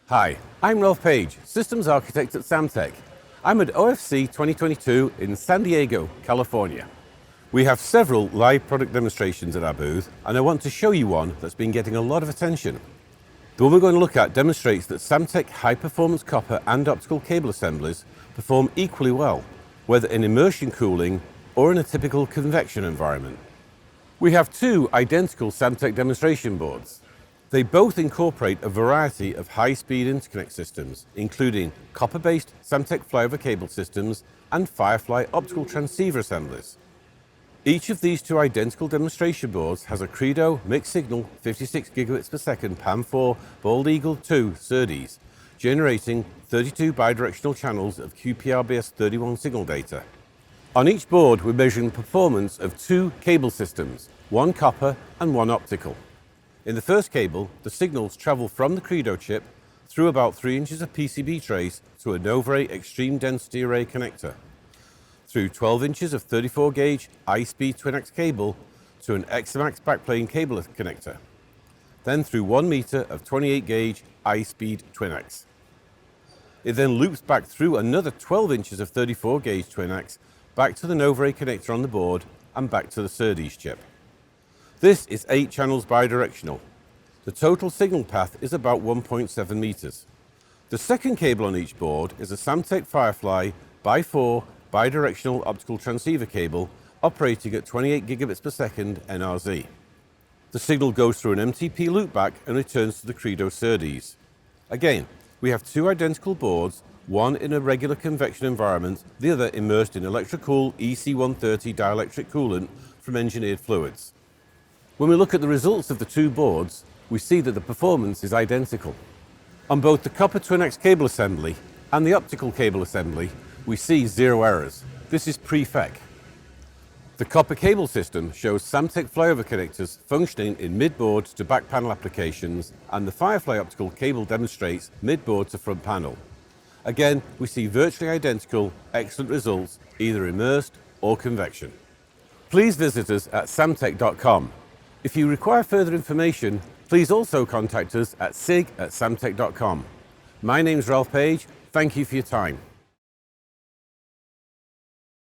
Hi, I'm Ralph Page, Systems Architect at Samtec. I'm at OFC 2022 in San Diego, California. We have several live product demonstrations at our booth, and I want to show you one that's been getting a lot of attention. The one we're going to look at demonstrates that Samtec high-performance copper and optical cable assemblies perform equally well, whether in immersion cooling or in a typical convection environment. We have two identical Samtec demonstration boards. They both incorporate a variety of high-speed interconnect systems, including copper-based Samtec flyover cable systems and Firefly optical transceiver assemblies. Each of these two identical demonstration boards has a Credo mixed-signal 56 gigabits per second PAM4 Bald Eagle 2 SerDes, generating 32 bidirectional channels of QPRBS31 signal data. On each board, we're measuring the performance of two cable systems, one copper and one optical. In the first cable, the signals travel from the Credo chip through about 3 inches of PCB trace to a Novray extreme density array connector, through 12 inches of 34-gauge high-speed twin-ax cable to an XMAX backplane cable connector, then through 1 meter of 28-gauge high-speed twin-ax. It then loops back through another 12 inches of 34-gauge twin-ax back to the Novray connector on the board and back to the SerDes chip. This is 8 channels bidirectional. The total signal path is about 1.7 meters. The second cable on each board is a Samtec Firefly x4 bidirectional optical transceiver cable operating at 28 gigabits per second NRZ. The signal goes through an MTP loopback and returns to the Credo SerDes. Again, we have two identical boards, one in a regular convection environment, the other immersed in electrocool EC130 dielectric coolant from engineered fluids. When we look at the results of the two boards, we see that the performance is identical. On both the copper twin-ax cable assembly and the optical cable assembly, we see 0 errors. This is pre-FEC. The copper cable system shows Samtec flyover connectors functioning in mid-board to back panel applications, and the Firefly optical cable demonstrates mid-board to front panel. Again, we see virtually identical, excellent results, either immersed or convection. Please visit us at samtec.com. If you require further information, please also contact us at sig@samtec.com. My name's Ralph Page. Thank you for your time.